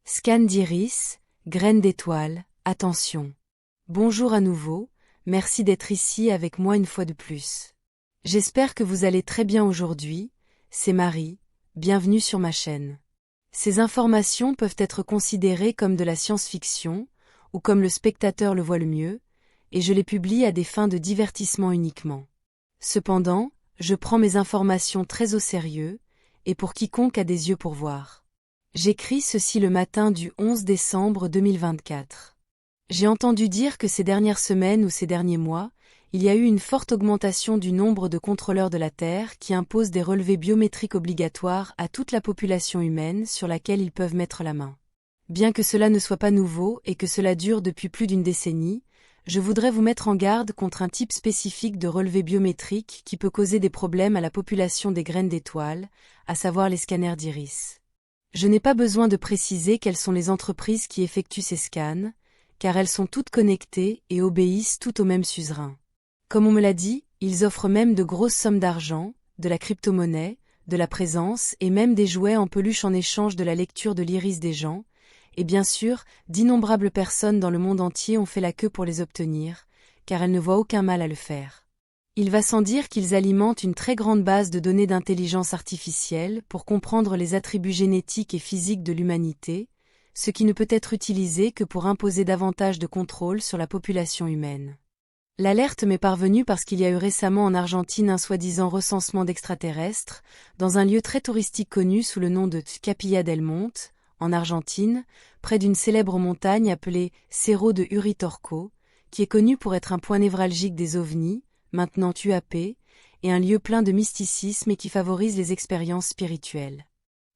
Scan d'iris, graines d'étoiles, attention. Bonjour à nouveau, merci d'être ici avec moi une fois de plus. J'espère que vous allez très bien aujourd'hui, c'est Marie, bienvenue sur ma chaîne. Ces informations peuvent être considérées comme de la science-fiction, ou comme le spectateur le voit le mieux, et je les publie à des fins de divertissement uniquement. Cependant, je prends mes informations très au sérieux, et pour quiconque a des yeux pour voir. J'écris ceci le matin du 11 décembre 2024. J'ai entendu dire que ces dernières semaines ou ces derniers mois, il y a eu une forte augmentation du nombre de contrôleurs de la Terre qui imposent des relevés biométriques obligatoires à toute la population humaine sur laquelle ils peuvent mettre la main. Bien que cela ne soit pas nouveau et que cela dure depuis plus d'une décennie, je voudrais vous mettre en garde contre un type spécifique de relevé biométrique qui peut causer des problèmes à la population des graines d'étoiles, à savoir les scanners d'iris. Je n'ai pas besoin de préciser quelles sont les entreprises qui effectuent ces scans, car elles sont toutes connectées et obéissent toutes au même suzerain. Comme on me l'a dit, ils offrent même de grosses sommes d'argent, de la crypto-monnaie, de la présence et même des jouets en peluche en échange de la lecture de l'iris des gens, et bien sûr, d'innombrables personnes dans le monde entier ont fait la queue pour les obtenir, car elles ne voient aucun mal à le faire. Il va sans dire qu'ils alimentent une très grande base de données d'intelligence artificielle pour comprendre les attributs génétiques et physiques de l'humanité, ce qui ne peut être utilisé que pour imposer davantage de contrôle sur la population humaine. L'alerte m'est parvenue parce qu'il y a eu récemment en Argentine un soi-disant recensement d'extraterrestres, dans un lieu très touristique connu sous le nom de Capilla del Monte, en Argentine, près d'une célèbre montagne appelée Cerro de Uritorco, qui est connue pour être un point névralgique des ovnis, maintenant UAP, et un lieu plein de mysticisme et qui favorise les expériences spirituelles.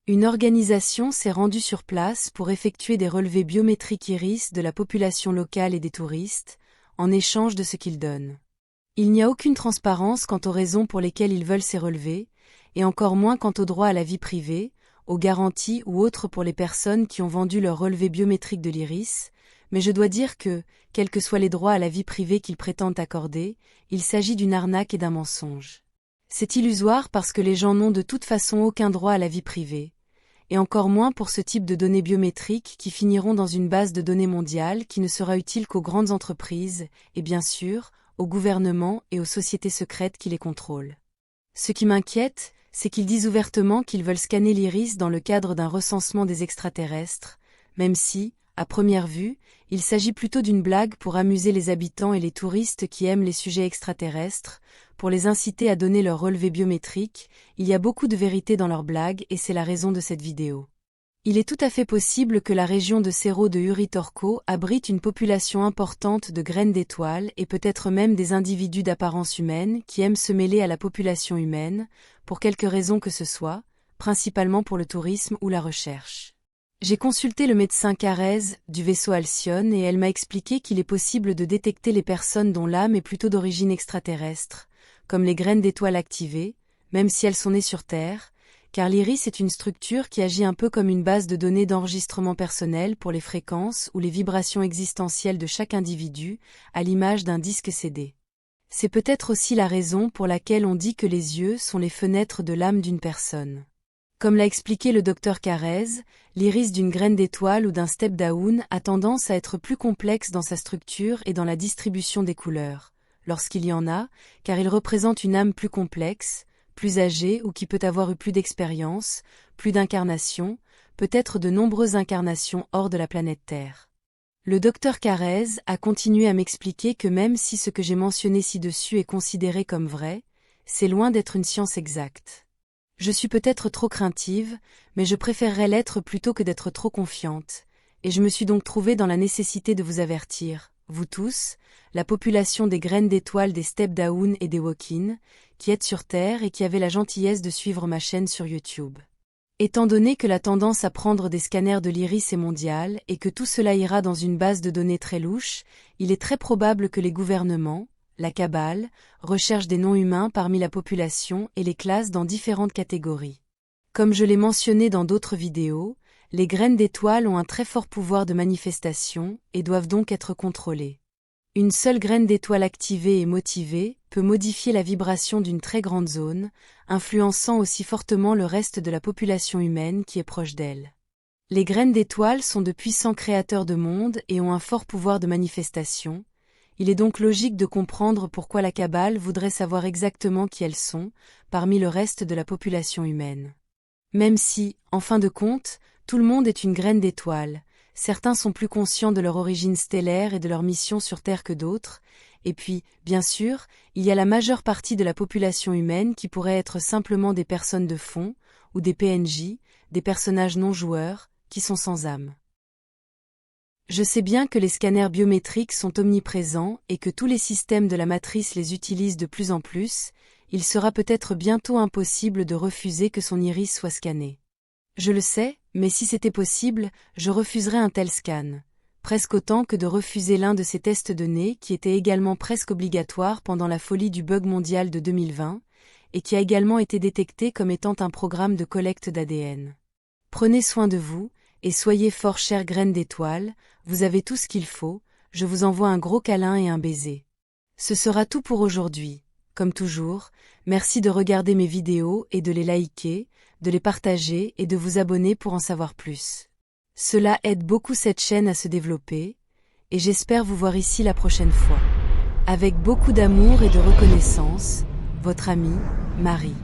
Une organisation s'est rendue sur place pour effectuer des relevés biométriques iris de la population locale et des touristes, en échange de ce qu'ils donnent. Il n'y a aucune transparence quant aux raisons pour lesquelles ils veulent ces relevés, et encore moins quant au droit à la vie privée, aux garanties ou autres pour les personnes qui ont vendu leur relevé biométrique de l'iris, mais je dois dire que, quels que soient les droits à la vie privée qu'ils prétendent accorder, il s'agit d'une arnaque et d'un mensonge. C'est illusoire parce que les gens n'ont de toute façon aucun droit à la vie privée, et encore moins pour ce type de données biométriques qui finiront dans une base de données mondiale qui ne sera utile qu'aux grandes entreprises, et bien sûr, aux gouvernements et aux sociétés secrètes qui les contrôlent. Ce qui m'inquiète, c'est qu'ils disent ouvertement qu'ils veulent scanner l'iris dans le cadre d'un recensement des extraterrestres, même si, à première vue, il s'agit plutôt d'une blague pour amuser les habitants et les touristes qui aiment les sujets extraterrestres, pour les inciter à donner leur relevé biométrique. Il y a beaucoup de vérité dans leur blague et c'est la raison de cette vidéo. Il est tout à fait possible que la région de Cerro de Uritorco abrite une population importante de graines d'étoiles et peut-être même des individus d'apparence humaine qui aiment se mêler à la population humaine, pour quelque raison que ce soit, principalement pour le tourisme ou la recherche. J'ai consulté le médecin Carrez du vaisseau Alcyone et elle m'a expliqué qu'il est possible de détecter les personnes dont l'âme est plutôt d'origine extraterrestre, comme les graines d'étoiles activées, même si elles sont nées sur Terre, car l'iris est une structure qui agit un peu comme une base de données d'enregistrement personnel pour les fréquences ou les vibrations existentielles de chaque individu, à l'image d'un disque CD. C'est peut-être aussi la raison pour laquelle on dit que les yeux sont les fenêtres de l'âme d'une personne. Comme l'a expliqué le docteur Carrez, l'iris d'une graine d'étoile ou d'un step-down a tendance à être plus complexe dans sa structure et dans la distribution des couleurs, lorsqu'il y en a, car il représente une âme plus complexe, plus âgée ou qui peut avoir eu plus d'expérience, plus d'incarnations, peut-être de nombreuses incarnations hors de la planète Terre. Le docteur Carrez a continué à m'expliquer que même si ce que j'ai mentionné ci-dessus est considéré comme vrai, c'est loin d'être une science exacte. Je suis peut-être trop craintive, mais je préférerais l'être plutôt que d'être trop confiante, et je me suis donc trouvée dans la nécessité de vous avertir, vous tous, la population des graines d'étoiles des step-down et des walk-in, qui êtes sur Terre et qui avez la gentillesse de suivre ma chaîne sur YouTube. Étant donné que la tendance à prendre des scanners de l'iris est mondiale et que tout cela ira dans une base de données très louche, il est très probable que les gouvernements, la cabale, recherche des non-humains parmi la population et les classe dans différentes catégories. Comme je l'ai mentionné dans d'autres vidéos, les graines d'étoiles ont un très fort pouvoir de manifestation et doivent donc être contrôlées. Une seule graine d'étoile activée et motivée peut modifier la vibration d'une très grande zone, influençant aussi fortement le reste de la population humaine qui est proche d'elle. Les graines d'étoiles sont de puissants créateurs de monde et ont un fort pouvoir de manifestation. Il est donc logique de comprendre pourquoi la Kabbale voudrait savoir exactement qui elles sont, parmi le reste de la population humaine. Même si, en fin de compte, tout le monde est une graine d'étoile, certains sont plus conscients de leur origine stellaire et de leur mission sur Terre que d'autres, et puis, bien sûr, il y a la majeure partie de la population humaine qui pourrait être simplement des personnes de fond, ou des PNJ, des personnages non joueurs, qui sont sans âme. Je sais bien que les scanners biométriques sont omniprésents et que tous les systèmes de la matrice les utilisent de plus en plus, il sera peut-être bientôt impossible de refuser que son iris soit scanné. Je le sais, mais si c'était possible, je refuserais un tel scan. Presque autant que de refuser l'un de ces tests de nez qui était également presque obligatoire pendant la folie du bug mondial de 2020, et qui a également été détecté comme étant un programme de collecte d'ADN. Prenez soin de vous, et soyez forts chères graines d'étoiles, vous avez tout ce qu'il faut, je vous envoie un gros câlin et un baiser. Ce sera tout pour aujourd'hui. Comme toujours, merci de regarder mes vidéos et de les liker, de les partager et de vous abonner pour en savoir plus. Cela aide beaucoup cette chaîne à se développer, et j'espère vous voir ici la prochaine fois. Avec beaucoup d'amour et de reconnaissance, votre amie, Marie.